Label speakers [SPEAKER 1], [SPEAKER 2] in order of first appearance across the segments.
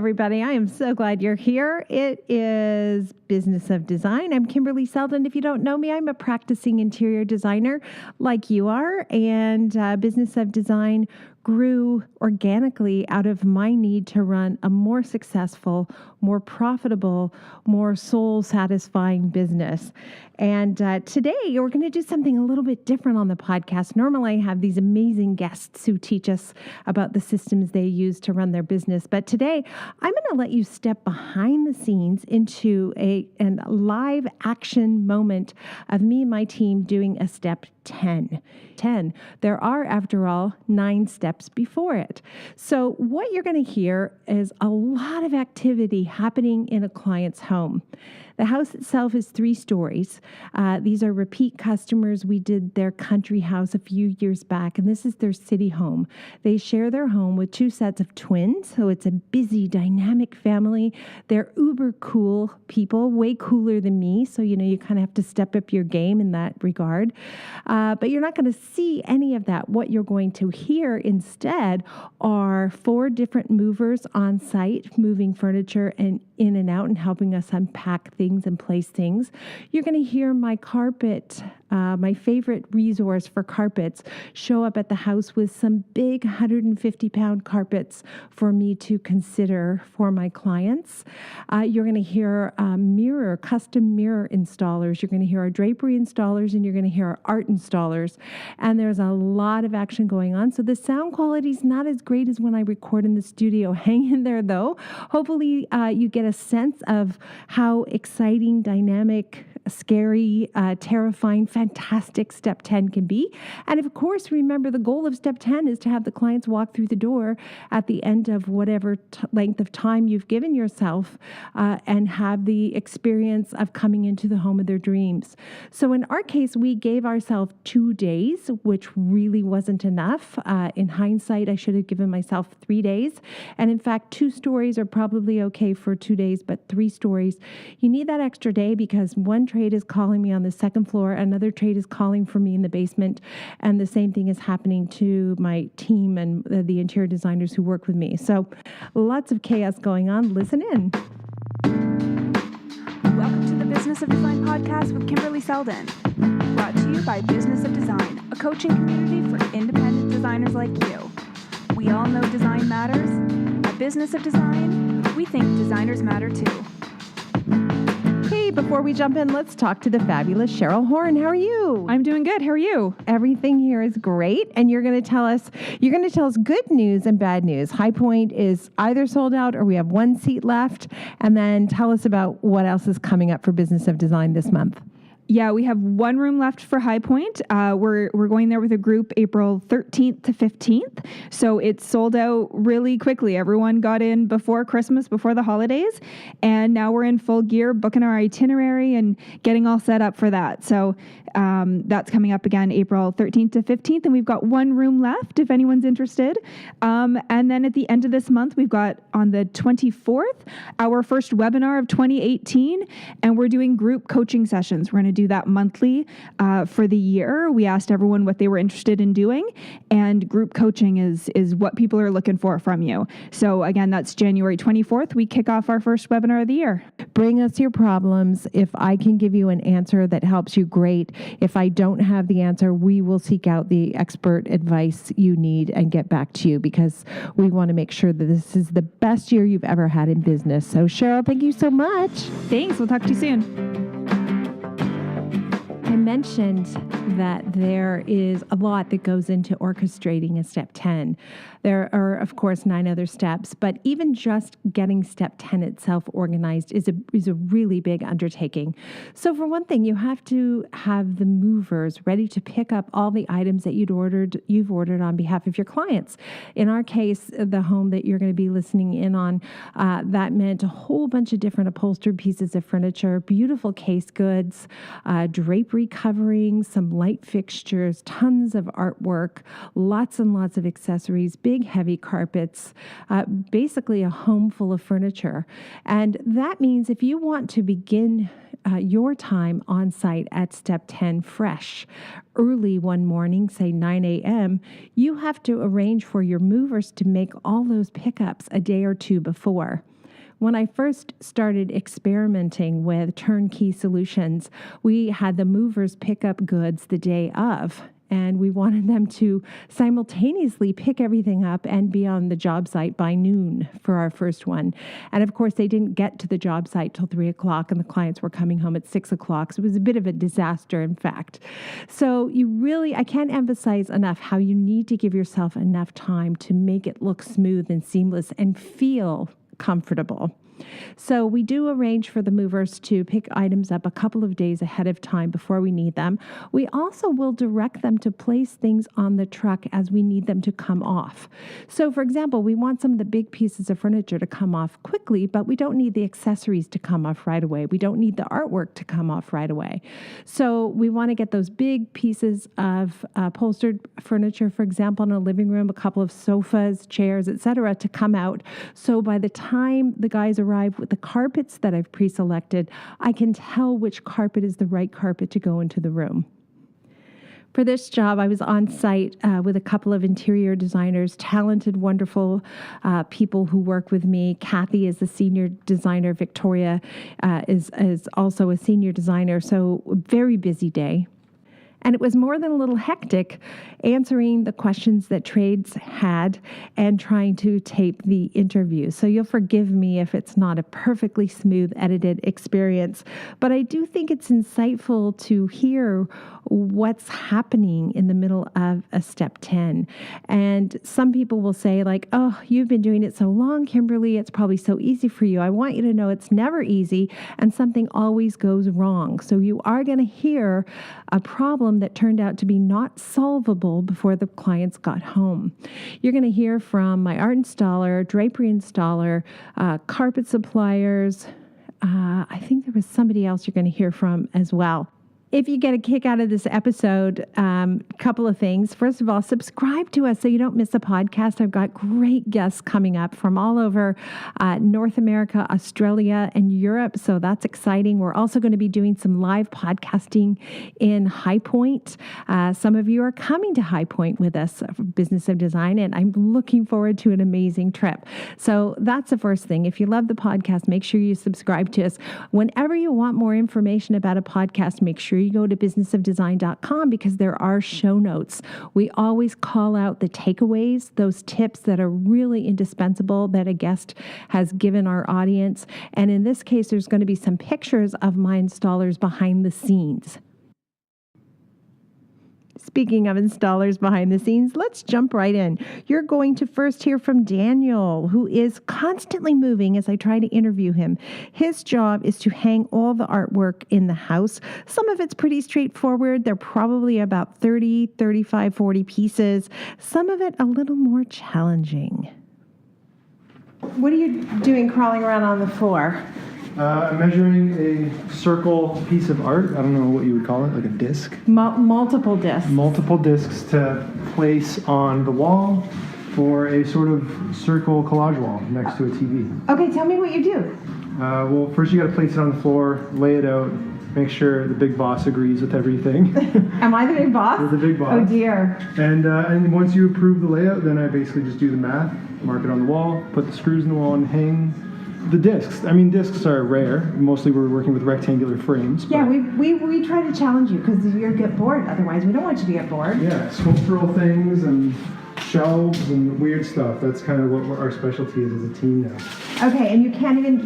[SPEAKER 1] everybody. I am so glad you're here. It is Business of Design. I'm Kimberley Selden. If you don't know me, I'm a practicing interior designer like you are. And Business of Design grew organically out of my need to run a more successful, more profitable, more soul-satisfying business. And today we're going to do something a little bit different on the podcast. Normally I have these amazing guests who teach us about the systems they use to run their business. But today I'm going to let you step behind the scenes into a live action moment of me and my team doing a Step 10. There are, after all, 9 steps before it. So what you're going to hear is a lot of activity happening in a client's home. The house itself is 3 stories. These are repeat customers. We did their country house a few years back, and this is their city home. They share their home with 2 sets of twins, so it's a busy, dynamic family. They're uber cool people, way cooler than me, so you kind of have to step up your game in that regard. But you're not going to see any of that. What you're going to hear instead are 4 different movers on site, moving furniture and in and out and helping us unpack things and place things. You're going to hear my carpet, my favorite resource for carpets, show up at the house with some big 150-pound carpets for me to consider for my clients. You're going to hear custom mirror installers. You're going to hear our drapery installers, and you're going to hear our art installers. And there's a lot of action going on. So the sound quality is not as great as when I record in the studio. Hang in there, though. Hopefully you get a sense of how exciting, dynamic, scary, terrifying, fantastic Step 10 can be. And of course, remember the goal of Step 10 is to have the clients walk through the door at the end of whatever length of time you've given yourself and have the experience of coming into the home of their dreams. So in our case, we gave ourselves 2 days, which really wasn't enough. In hindsight, I should have given myself 3 days. And in fact, 2 stories are probably okay for 2 days, but 3 stories, you need that extra day because one trade is calling me on the 2nd floor, another trade is calling for me in the basement, and the same thing is happening to my team and the interior designers who work with me. So lots of chaos going on. Listen in.
[SPEAKER 2] Welcome to the Business of Design podcast with Kimberley Selden. Brought to you by Business of Design, a coaching community for independent designers like you. We all know design matters. At Business of Design, we think designers matter too.
[SPEAKER 1] Hey, before we jump in, let's talk to the fabulous Cheryl Horn. How are you?
[SPEAKER 3] I'm doing good. How are you?
[SPEAKER 1] Everything here is great. And you're going to tell us good news and bad news. High Point is either sold out or we have 1 seat left. And then tell us about what else is coming up for Business of Design this month.
[SPEAKER 3] Yeah, we have 1 room left for High Point. We're going there with a group April 13th to 15th. So it's sold out really quickly. Everyone got in before Christmas, before the holidays. And now we're in full gear, booking our itinerary and getting all set up for that. So that's coming up again April 13th to 15th. And we've got 1 room left if anyone's interested. And then at the end of this month, we've got on the 24th, our first webinar of 2018. And we're doing group coaching sessions. We're going to do that monthly for the year. We asked everyone what they were interested in doing, and group coaching is what people are looking for from you. So again, that's January 24th. We kick off our first webinar of the year.
[SPEAKER 1] Bring us your problems. If I can give you an answer that helps you, great. If I don't have the answer, we will seek out the expert advice you need and get back to you because we want to make sure that this is the best year you've ever had in business. So Cheryl, thank you so much.
[SPEAKER 3] Thanks. We'll talk to you soon.
[SPEAKER 1] I mentioned that there is a lot that goes into orchestrating a Step 10. There are, of course, 9 other steps, but even just getting Step 10 itself organized is a really big undertaking. So for one thing, you have to have the movers ready to pick up all the items that you've ordered on behalf of your clients. In our case, the home that you're going to be listening in on, that meant a whole bunch of different upholstered pieces of furniture, beautiful case goods, drapery coverings, some light fixtures, tons of artwork, lots and lots of accessories, big heavy carpets, basically a home full of furniture. And that means if you want to begin your time on site at Step 10 fresh. Early one morning, say 9 a.m., you have to arrange for your movers to make all those pickups a day or two before. When I first started experimenting with turnkey solutions, we had the movers pick up goods the day of, and we wanted them to simultaneously pick everything up and be on the job site by noon for our first one. And of course, they didn't get to the job site till 3 o'clock, and the clients were coming home at 6 o'clock. So it was a bit of a disaster, in fact. So I can't emphasize enough how you need to give yourself enough time to make it look smooth and seamless and feel comfortable. So we do arrange for the movers to pick items up a couple of days ahead of time before we need them. We also will direct them to place things on the truck as we need them to come off. So for example, we want some of the big pieces of furniture to come off quickly, but we don't need the accessories to come off right away. We don't need the artwork to come off right away. So we want to get those big pieces of upholstered furniture, for example, in a living room, a couple of sofas, chairs, etc., to come out. So by the time the guys arrive with the carpets that I've pre-selected, I can tell which carpet is the right carpet to go into the room. For this job, I was on site with a couple of interior designers, talented, wonderful people who work with me. Kathy is the senior designer. Victoria is also a senior designer. So very busy day. And it was more than a little hectic answering the questions that trades had and trying to tape the interview. So you'll forgive me if it's not a perfectly smooth edited experience, but I do think it's insightful to hear what's happening in the middle of a Step 10. And some people will say like, oh, you've been doing it so long, Kimberly, it's probably so easy for you. I want you to know it's never easy and something always goes wrong. So you are going to hear a problem that turned out to be not solvable before the clients got home. You're going to hear from my art installer, drapery installer, carpet suppliers. I think there was somebody else you're going to hear from as well. If you get a kick out of this episode, a couple of things. First of all, subscribe to us so you don't miss a podcast. I've got great guests coming up from all over North America, Australia, and Europe. So that's exciting. We're also going to be doing some live podcasting in High Point. Some of you are coming to High Point with us for Business of Design, and I'm looking forward to an amazing trip. So that's the first thing. If you love the podcast, make sure you subscribe to us. Whenever you want more information about a podcast, make sure you go to businessofdesign.com because there are show notes. We always call out the takeaways, those tips that are really indispensable that a guest has given our audience. And in this case, there's going to be some pictures of my installers behind the scenes. Speaking of installers behind the scenes, let's jump right in. You're going to first hear from Daniel, who is constantly moving as I try to interview him. His job is to hang all the artwork in the house. Some of it's pretty straightforward. They're probably about 30, 35, 40 pieces. Some of it a little more challenging. What are you doing crawling around on the floor?
[SPEAKER 4] I'm measuring a circle piece of art. I don't know what you would call it, like a disc.
[SPEAKER 1] Multiple discs.
[SPEAKER 4] Multiple discs to place on the wall for a sort of circle collage wall next to a TV.
[SPEAKER 1] Okay, tell me what you do.
[SPEAKER 4] Well, first you got to place it on the floor, lay it out, make sure the big boss agrees with everything.
[SPEAKER 1] Am I the big boss?
[SPEAKER 4] You're the big boss.
[SPEAKER 1] Oh dear.
[SPEAKER 4] And once you approve the layout, then I basically just do the math, mark it on the wall, put the screws in the wall, and hang the discs. I mean, discs are rare. Mostly we're working with rectangular frames.
[SPEAKER 1] Yeah, we try to challenge you because you get bored otherwise. We don't want you to get bored.
[SPEAKER 4] Yeah, sculptural things and shelves and weird stuff. That's kind of what our specialty is as a team now.
[SPEAKER 1] Okay, and you can't even,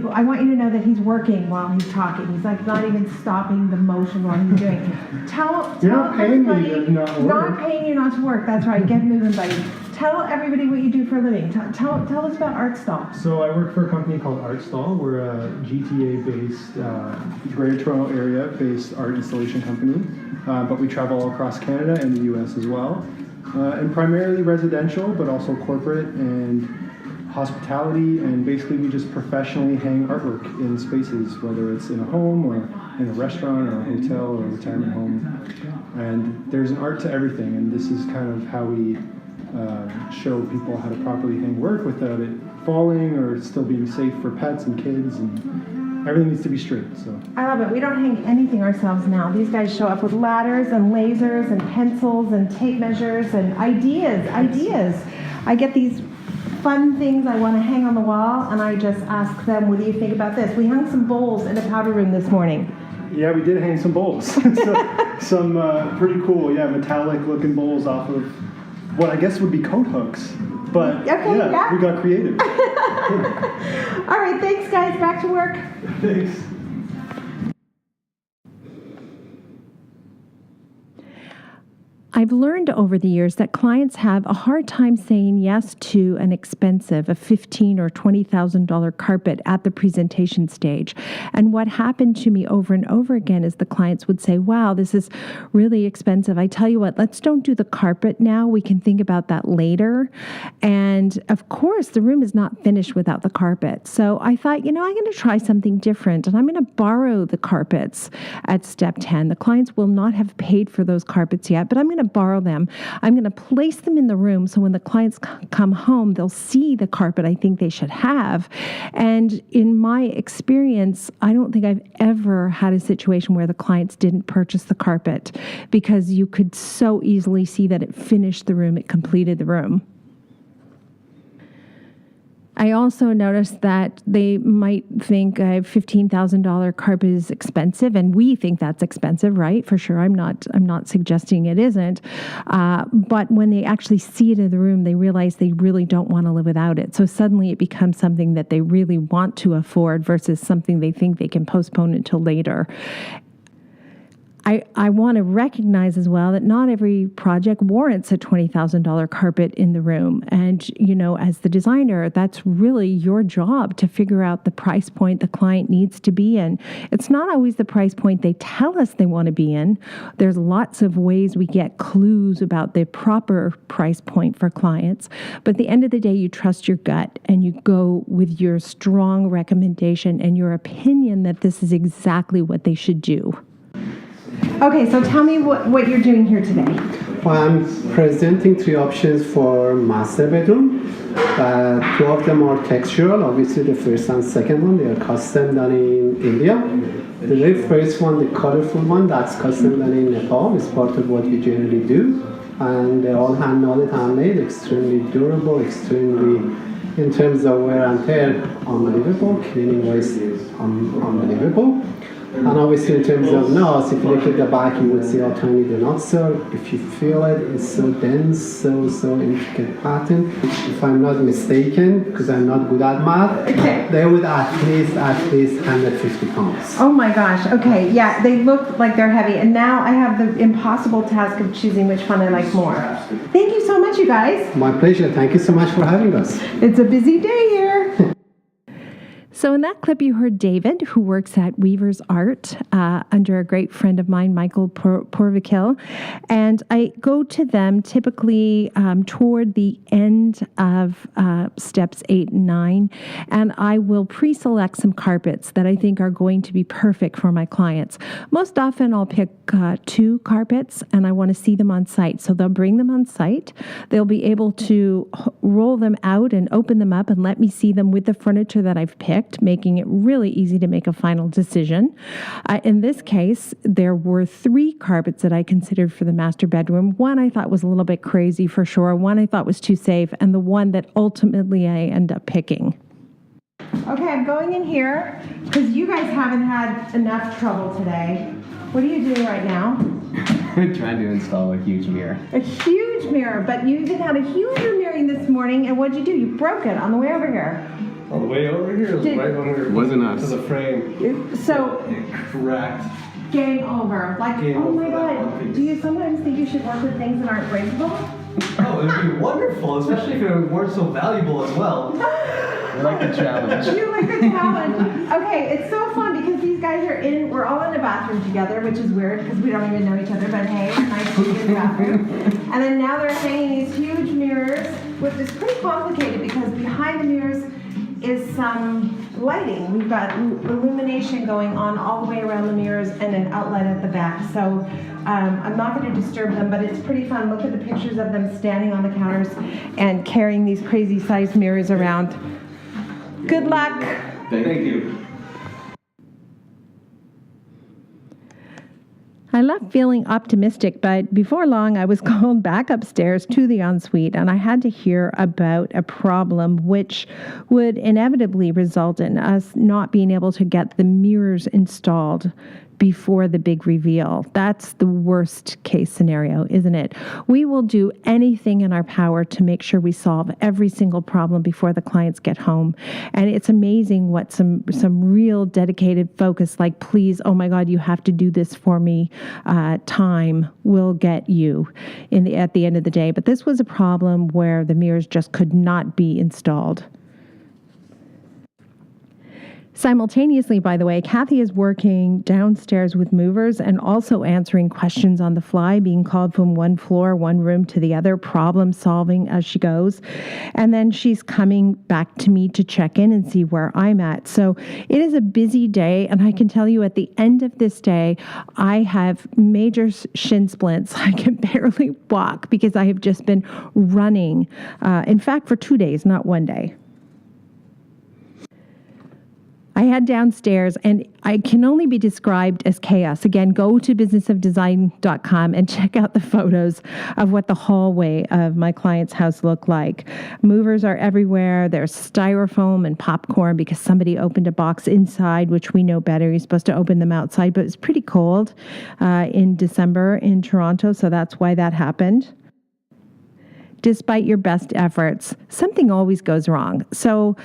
[SPEAKER 1] I want you to know that he's working while he's talking. He's like not even stopping the motion while he's doing it.
[SPEAKER 4] You're not paying me to not work.
[SPEAKER 1] Not paying you not to work. That's right. Get moving, buddy. Tell everybody what you do for a living. Tell us about ArtStall.
[SPEAKER 4] So I work for a company called ArtStall. We're a GTA-based, Greater Toronto area-based art installation company, but we travel all across Canada and the U.S. as well, and primarily residential, but also corporate and hospitality, and basically we just professionally hang artwork in spaces, whether it's in a home or in a restaurant or a hotel or a retirement home. And there's an art to everything, and this is kind of how we show people how to properly hang work without it falling or still being safe for pets and kids. And everything needs to be straight. So
[SPEAKER 1] I love it. We don't hang anything ourselves now. These guys show up with ladders and lasers and pencils and tape measures and ideas. I get these fun things I want to hang on the wall, and I just ask them, what do you think about this? We hung some bowls in the powder room this morning.
[SPEAKER 4] yeah, we did hang some bowls. Some pretty cool, metallic looking bowls off of what I guess would be coat hooks. But
[SPEAKER 1] yeah,
[SPEAKER 4] we got creative.
[SPEAKER 1] All right, thanks guys. Back to work.
[SPEAKER 4] Thanks.
[SPEAKER 1] I've learned over the years that clients have a hard time saying yes to an expensive, a $15,000 or $20,000 carpet at the presentation stage. And what happened to me over and over again is the clients would say, wow, this is really expensive. I tell you what, let's don't do the carpet now. We can think about that later. And of course, the room is not finished without the carpet. So I thought, I'm going to try something different, and I'm going to borrow the carpets at Step 10. The clients will not have paid for those carpets yet, but I'm going to borrow them. I'm going to place them in the room so when the clients come home, they'll see the carpet I think they should have. And in my experience, I don't think I've ever had a situation where the clients didn't purchase the carpet, because you could so easily see that it finished the room, it completed the room. I also noticed that they might think a $15,000 carpet is expensive, and we think that's expensive, right? For sure, I'm not suggesting it isn't. But when they actually see it in the room, they realize they really don't want to live without it. So suddenly it becomes something that they really want to afford versus something they think they can postpone until later. I want to recognize as well that not every project warrants a $20,000 carpet in the room. And, as the designer, that's really your job to figure out the price point the client needs to be in. It's not always the price point they tell us they want to be in. There's lots of ways we get clues about the proper price point for clients. But at the end of the day, you trust your gut and you go with your strong recommendation and your opinion that this is exactly what they should do. Okay, so tell me what you're doing here today.
[SPEAKER 5] Well, I'm presenting 3 options for master bedroom. 2 of them are textural. Obviously, the first and second one, they are custom done in India. The very first one, the colorful one, that's custom done in Nepal. It's part of what we generally do. And they're all hand-knotted, handmade, extremely durable, extremely, in terms of wear and tear, unbelievable. Cleaning-wise, unbelievable. And obviously in terms of knots, if you look at the back, you would see how tiny the knots are. If you feel it, it's so dense, so intricate pattern. If I'm not mistaken, because I'm not good at math, they would at least 150 pounds.
[SPEAKER 1] Oh my gosh, okay, yeah, they look like they're heavy. And now I have the impossible task of choosing which one I like more. Thank you so much, you guys.
[SPEAKER 5] My pleasure. Thank you so much for having us.
[SPEAKER 1] It's a busy day here. So in that clip, you heard David, who works at Weaver's Art under a great friend of mine, Michael Porvikil. And I go to them typically toward the end of steps 8 and 9. And I will pre-select some carpets that I think are going to be perfect for my clients. Most often I'll pick 2 carpets and I want to see them on site. So they'll bring them on site. They'll be able to roll them out and open them up and let me see them with the furniture that I've picked, making it really easy to make a final decision. In this case, there were 3 carpets that I considered for the master bedroom. One I thought was a little bit crazy for sure. One I thought was too safe, and the one that ultimately I end up picking. Okay, I'm going in here because you guys haven't had enough trouble today. What are you doing right now?
[SPEAKER 6] I'm trying to install a huge mirror.
[SPEAKER 1] A huge mirror, but you even had a huger mirror this morning, and what'd you do? You broke it on the way over here.
[SPEAKER 7] On the way over here, it was right when we were
[SPEAKER 6] Wasn't us.
[SPEAKER 7] to the frame.
[SPEAKER 1] So,
[SPEAKER 7] Correct.
[SPEAKER 1] game over. Like,
[SPEAKER 7] Game
[SPEAKER 1] oh my
[SPEAKER 7] over that one
[SPEAKER 1] God,
[SPEAKER 7] piece.
[SPEAKER 1] do you sometimes think you should work with things that aren't breakable?
[SPEAKER 7] Oh, it would be wonderful, especially if it weren't so valuable as well.
[SPEAKER 6] We like the challenge.
[SPEAKER 1] You like the challenge. Okay, it's so fun because these guys we're all in the bathroom together, which is weird because we don't even know each other, but hey, it's nice to be in the bathroom. And then now they're hanging these huge mirrors, which is pretty complicated because behind the mirrors is some lighting. We've got illumination going on all the way around the mirrors and an outlet at the back. So I'm not going to disturb them, but it's pretty fun. Look at the pictures of them standing on the counters and carrying these crazy sized mirrors around. Good luck.
[SPEAKER 7] Thank you.
[SPEAKER 1] I left feeling optimistic, but before long, I was called back upstairs to the ensuite, and I had to hear about a problem which would inevitably result in us not being able to get the mirrors installed before the big reveal. That's the worst case scenario, isn't it? We will do anything in our power to make sure we solve every single problem before the clients get home. And it's amazing what some real dedicated focus, like, please, oh my God, you have to do this for me, time will get you at the end of the day. But this was a problem where the mirrors just could not be installed. Simultaneously, by the way, Kathy is working downstairs with movers and also answering questions on the fly, being called from one floor, one room to the other, problem solving as she goes. And then she's coming back to me to check in and see where I'm at. So it is a busy day. And I can tell you at the end of this day, I have major shin splints. I can barely walk because I have just been running. In fact, for 2 days, not one day. I head downstairs and I can only be described as chaos. Again, go to businessofdesign.com and check out the photos of what the hallway of my client's house looked like. Movers are everywhere. There's styrofoam and popcorn because somebody opened a box inside, which we know better. You're supposed to open them outside, but it's pretty cold in December in Toronto, so that's why that happened. Despite your best efforts, something always goes wrong. So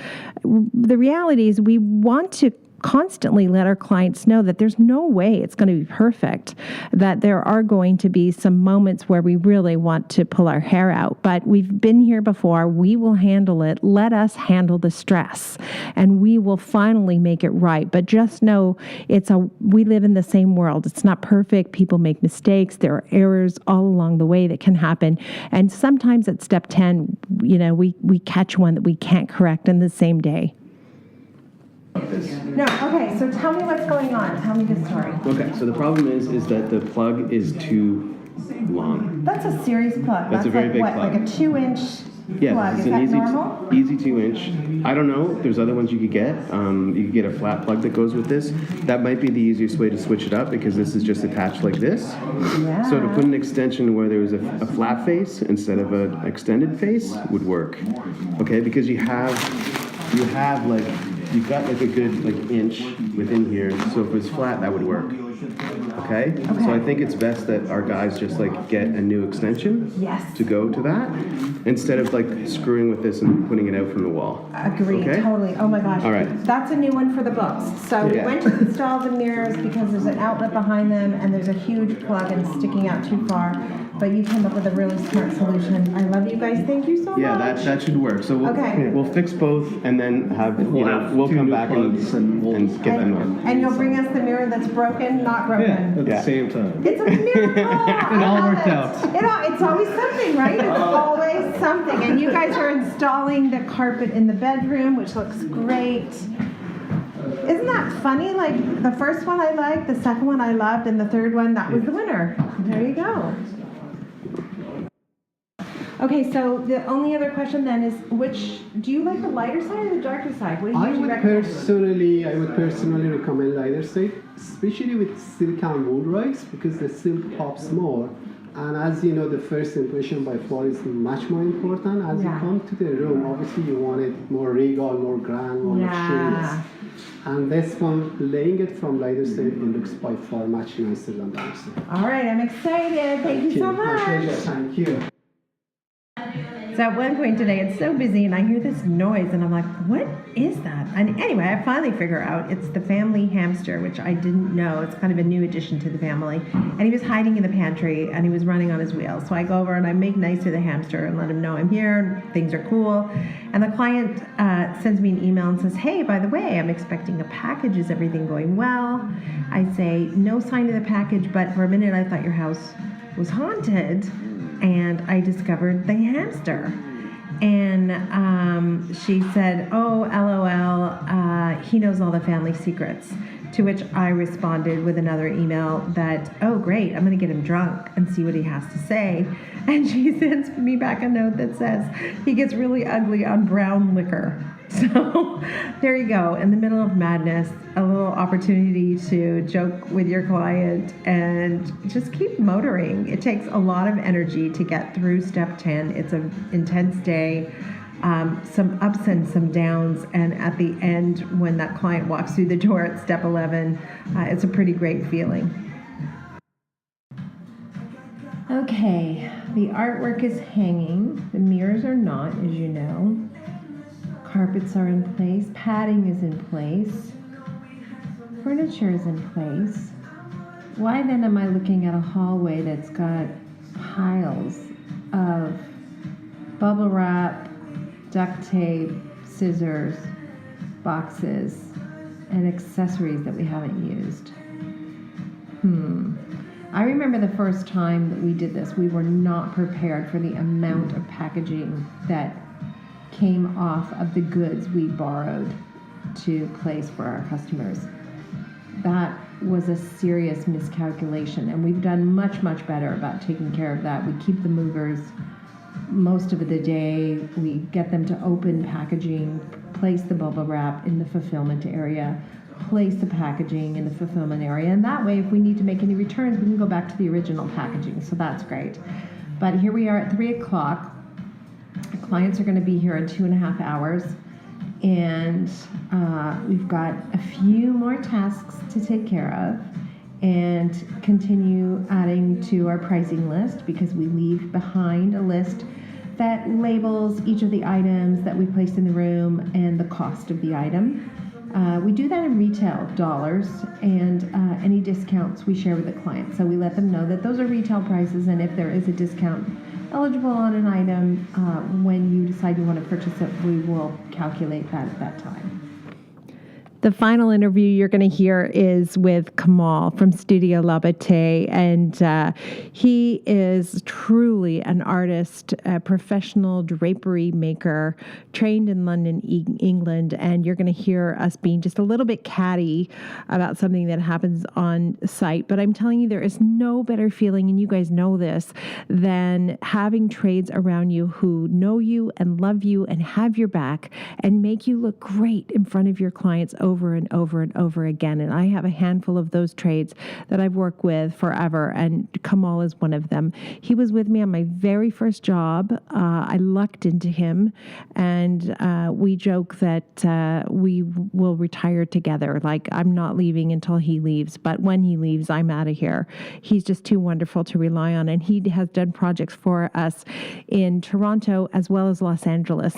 [SPEAKER 1] the reality is we want to constantly let our clients know that there's no way it's going to be perfect, that there are going to be some moments where we really want to pull our hair out. But we've been here before. We will handle it. Let us handle the stress, and we will finally make it right. But just know we live in the same world. It's not perfect. People make mistakes. There are errors all along the way that can happen. And sometimes at step 10, we catch one that we can't correct in the same day. No, okay, so tell me what's going on. Tell me the story.
[SPEAKER 6] Okay, so the problem is that the plug is too long.
[SPEAKER 1] That's a serious plug.
[SPEAKER 6] That's a very big plug.
[SPEAKER 1] Like a 2-inch
[SPEAKER 6] Yeah,
[SPEAKER 1] plug.
[SPEAKER 6] it's
[SPEAKER 1] Is
[SPEAKER 6] an
[SPEAKER 1] that normal?
[SPEAKER 6] easy 2-inch. I don't know. There's other ones you could get. You could get a flat plug that goes with this. That might be the easiest way to switch it up because this is just attached like this.
[SPEAKER 1] Yeah.
[SPEAKER 6] So to put an extension where there was a flat face instead of an extended face would work. Okay, because you've got like a good inch within here. So if it was flat, that would work. Okay? So I think it's best that our guys just get a new extension to go to that instead of screwing with this and putting it out from the wall.
[SPEAKER 1] Agreed,
[SPEAKER 6] okay?
[SPEAKER 1] Totally. Oh my gosh.
[SPEAKER 6] All right.
[SPEAKER 1] That's a new one for the books. So we went to install the mirrors because there's an outlet behind them and there's a huge plug and sticking out too far. But you came up with a really smart solution. I love you guys. Thank you so much.
[SPEAKER 6] Yeah, that should work. So we'll fix both and then we'll come back and get them on.
[SPEAKER 1] And you'll bring us the mirror that's broken, not broken.
[SPEAKER 4] At the same time.
[SPEAKER 1] It's a miracle.
[SPEAKER 4] It all worked out.
[SPEAKER 1] It's always something, right? It's always something. And you guys are installing the carpet in the bedroom, which looks great. Isn't that funny? The first one I liked, the second one I loved, and the third one, that was the winner. There you go. Okay, so the only other question then is, do you like the lighter side or the darker side? What do you usually recommend?
[SPEAKER 5] I would personally recommend lighter side, especially with silk and wool rugs, because the silk pops more. And as you know, the first impression by far is much more important. As you come to the room, obviously you want it more regal, more grand, more luxurious. And this one, laying it from lighter side, it looks by far much nicer than darker side.
[SPEAKER 1] All right, I'm excited. Thank you so much.
[SPEAKER 5] My pleasure. Thank you.
[SPEAKER 1] So at one point today, it's so busy, and I hear this noise, and I'm like, what is that? And anyway, I finally figure out it's the family hamster, which I didn't know. It's kind of a new addition to the family. And he was hiding in the pantry, and he was running on his wheel. So I go over, and I make nice to the hamster and let him know I'm here, things are cool. And the client sends me an email and says, hey, by the way, I'm expecting a package. Is everything going well? I say, no sign of the package, but for a minute, I thought your house was haunted. And I discovered the hamster. And she said, oh, LOL, he knows all the family secrets. To which I responded with another email that, oh, great, I'm going to get him drunk and see what he has to say. And she sends me back a note that says, he gets really ugly on brown liquor. So there you go. In the middle of madness, a little opportunity to joke with your client and just keep motoring. It takes a lot of energy to get through step 10. It's an intense day, some ups and some downs. And at the end, when that client walks through the door at step 11, it's a pretty great feeling. Okay, the artwork is hanging. The mirrors are not, as you know. Carpets are in place, padding is in place, furniture is in place. Why then am I looking at a hallway that's got piles of bubble wrap, duct tape, scissors, boxes, and accessories that we haven't used? I remember the first time that we did this, we were not prepared for the amount of packaging that came off of the goods we borrowed to place for our customers. That was a serious miscalculation, and we've done much, much better about taking care of that. We keep the movers most of the day. We get them to open packaging, place the bubble wrap in the fulfillment area, place the packaging in the fulfillment area, and that way if we need to make any returns, we can go back to the original packaging, so that's great. But here we are at 3 o'clock. Our clients are going to be here in 2.5 hours, and we've got a few more tasks to take care of and continue adding to our pricing list, because we leave behind a list that labels each of the items that we placed in the room and the cost of the item. We do that in retail dollars, and any discounts we share with the client. So we let them know that those are retail prices, and if there is a discount eligible on an item, when you decide you want to purchase it, we will calculate that at that time. The final interview you're going to hear is with Kamal from Studio Labate, and he is truly an artist, a professional drapery maker, trained in London, England, and you're going to hear us being just a little bit catty about something that happens on site. But I'm telling you, there is no better feeling, and you guys know this, than having trades around you who know you and love you and have your back and make you look great in front of your clients over and over and over again. And I have a handful of those trades that I've worked with forever, and Kamal is one of them. He was with me on my very first job. I lucked into him, and we joke that we will retire together. Like, I'm not leaving until he leaves, but when he leaves, I'm out of here. He's just too wonderful to rely on, and he has done projects for us in Toronto as well as Los Angeles.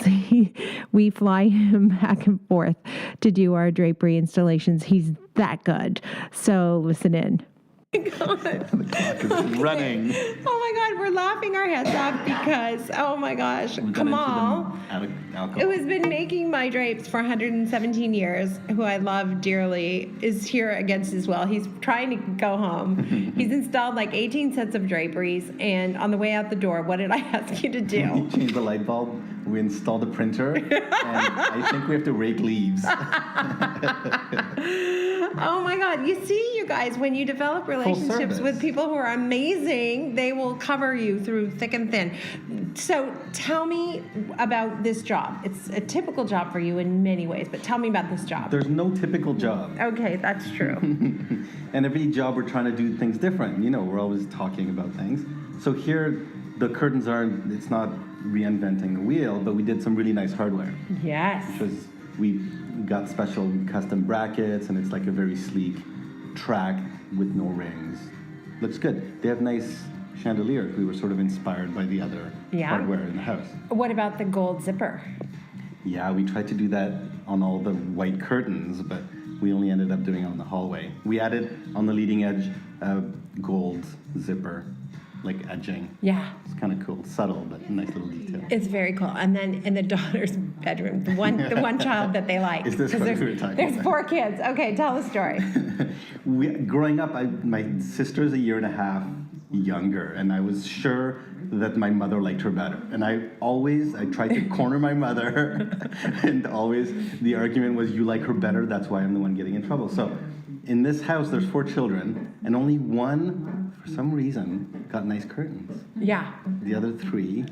[SPEAKER 1] We fly him back and forth to do our drapery installations. He's that good. So listen in.
[SPEAKER 8] The clock is running.
[SPEAKER 1] Oh my God, we're laughing our heads off because, oh my gosh, Kamal, who has been making my drapes for 117 years, who I love dearly, is here against his will. He's trying to go home. He's installed like 18 sets of draperies, and on the way out the door, what did I ask you to do?
[SPEAKER 8] We changed the light bulb, we installed the printer, and I think we have to rake leaves.
[SPEAKER 1] Oh my God. You see, you guys, when you develop relationships with people who are amazing, they will cover you through thick and thin. So tell me about this job. It's a typical job for you in many ways, but tell me about this job.
[SPEAKER 8] There's no typical job.
[SPEAKER 1] Okay, that's true.
[SPEAKER 8] And every job we're trying to do things different. You know, we're always talking about things. So here, the curtains aren't, it's not reinventing the wheel, but we did some really nice hardware.
[SPEAKER 1] Yes.
[SPEAKER 8] Which was, we got special custom brackets, and it's like a very sleek track with no rings. Looks good. They have nice chandeliers. We were sort of inspired by the other hardware in the house.
[SPEAKER 1] What about the gold zipper?
[SPEAKER 8] Yeah, we tried to do that on all the white curtains, but we only ended up doing it on the hallway. We added on the leading edge a gold zipper, like edging.
[SPEAKER 1] Yeah.
[SPEAKER 8] It's kind of cool, subtle, but a nice little detail.
[SPEAKER 1] It's very cool. And then in the daughter's bedroom, the one child that they like.
[SPEAKER 8] Is this what we were talking
[SPEAKER 1] There's
[SPEAKER 8] about?
[SPEAKER 1] 4 kids. Okay, tell the story.
[SPEAKER 8] Growing up, my sister's a year and a half younger, and I was sure that my mother liked her better. And I tried to corner my mother, and always the argument was, you like her better, that's why I'm the one getting in trouble. So in this house, there's 4 children, and only one, for some reason, got nice curtains.
[SPEAKER 1] Yeah.
[SPEAKER 8] The other 3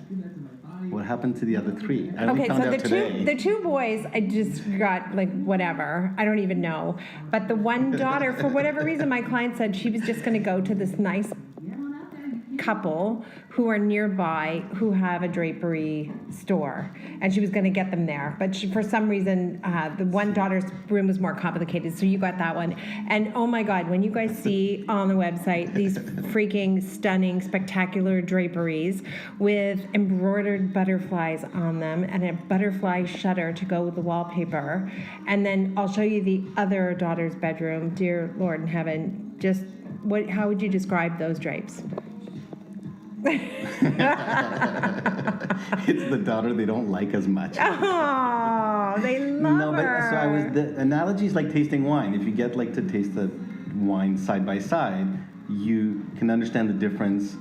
[SPEAKER 8] What happened to the other 3? I only
[SPEAKER 1] Okay,
[SPEAKER 8] found
[SPEAKER 1] so
[SPEAKER 8] out today.
[SPEAKER 1] the two boys, I just got like whatever. I don't even know. But the one daughter, for whatever reason, my client said she was just going to go to this nice couple who are nearby who have a drapery store, and she was going to get them there, but for some reason the one daughter's room was more complicated, so you got that one. And oh my god, when you guys see on the website these freaking stunning spectacular draperies with embroidered butterflies on them and a butterfly shutter to go with the wallpaper, and then I'll show you the other daughter's bedroom. Dear Lord in heaven, just how would you describe those drapes?
[SPEAKER 8] It's the daughter they don't like as much.
[SPEAKER 1] Oh, they love
[SPEAKER 8] No, but
[SPEAKER 1] her.
[SPEAKER 8] the analogy is like tasting wine. If you get like to taste the wine side by side, you can understand the difference.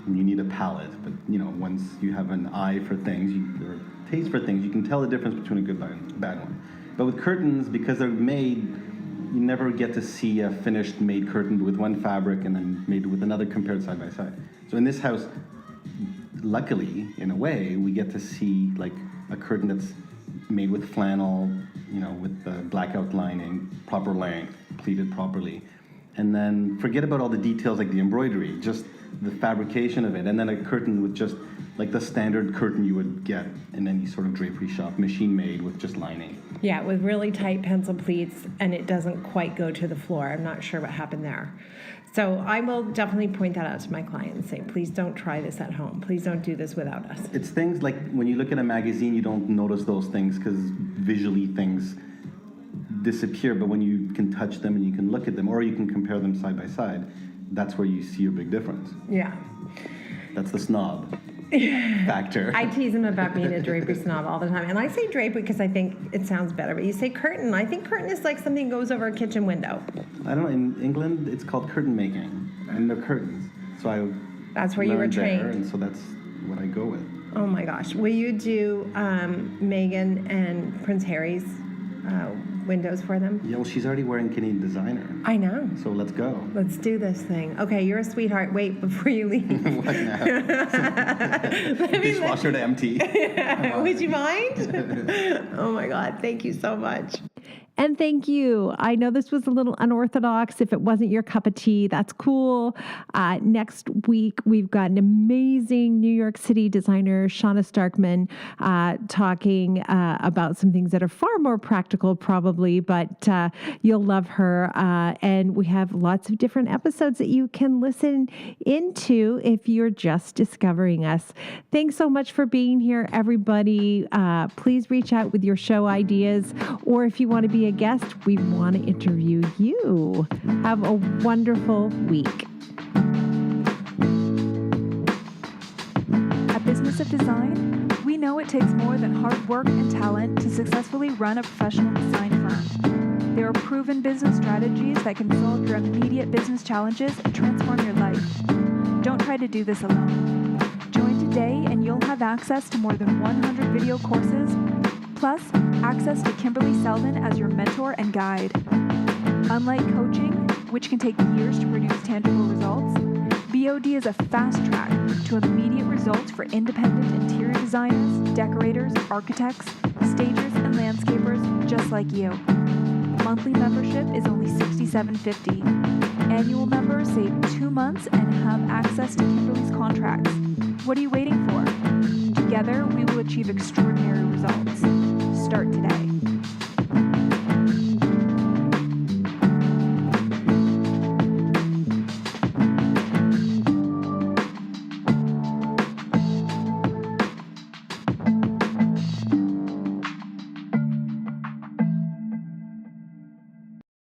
[SPEAKER 8] You need a palate, but once you have an eye for things, or taste for things, you can tell the difference between a good and bad one. But with curtains, because they're made, you never get to see a finished made curtain with one fabric and then made with another compared side by side. So in this house, luckily, in a way, we get to see like a curtain that's made with flannel, with the blackout lining, proper length, pleated properly. And then forget about all the details like the embroidery, just the fabrication of it. And then a curtain with just like the standard curtain you would get in any sort of drapery shop, machine made with just lining.
[SPEAKER 1] Yeah, with really tight pencil pleats, and it doesn't quite go to the floor. I'm not sure what happened there. So I will definitely point that out to my client and say, please don't try this at home. Please don't do this without us.
[SPEAKER 8] It's things like when you look at a magazine, you don't notice those things because visually things disappear. But when you can touch them and you can look at them, or you can compare them side by side, that's where you see a big difference.
[SPEAKER 1] Yeah.
[SPEAKER 8] That's the snob factor.
[SPEAKER 1] I tease him about being a drapery snob all the time. And I say drapery because I think it sounds better. But you say curtain. I think curtain is like something that goes over a kitchen window.
[SPEAKER 8] I don't know. In England, it's called curtain making, and they're curtains. So
[SPEAKER 1] That's where you were trained.
[SPEAKER 8] there, and so that's what I go with.
[SPEAKER 1] Oh my gosh. Will you do Meghan and Prince Harry's windows for them?
[SPEAKER 8] Yeah, well, she's already wearing Canadian designer.
[SPEAKER 1] I know.
[SPEAKER 8] So let's go.
[SPEAKER 1] Let's do this thing. Okay, you're a sweetheart. Wait before you leave.
[SPEAKER 8] What now? Dishwasher to empty.
[SPEAKER 1] Would you mind? Oh my God, thank you so much. And thank you. I know this was a little unorthodox. If it wasn't your cup of tea, that's cool. Next week, we've got an amazing New York City designer, Shauna Starkman, talking about some things that are far more practical probably, but you'll love her. And we have lots of different episodes that you can listen into if you're just discovering us. Thanks so much for being here, everybody. Please reach out with your show ideas, or if you want to be a guest, we want to interview you. Have a wonderful week.
[SPEAKER 2] At Business of Design, we know it takes more than hard work and talent to successfully run a professional design firm. There are proven business strategies that can solve your immediate business challenges and transform your life. Don't try to do this alone. Join today and you'll have access to more than 100 video courses, plus access to Kimberley Seldon as your mentor and guide. Unlike coaching, which can take years to produce tangible results, BOD is a fast track to immediate results for independent interior designers, decorators, architects, stagers, and landscapers just like you. Monthly membership is only $67.50. Annual members save 2 months and have access to Kimberley's contracts. What are you waiting for? Together, we will achieve extraordinary results. Start today.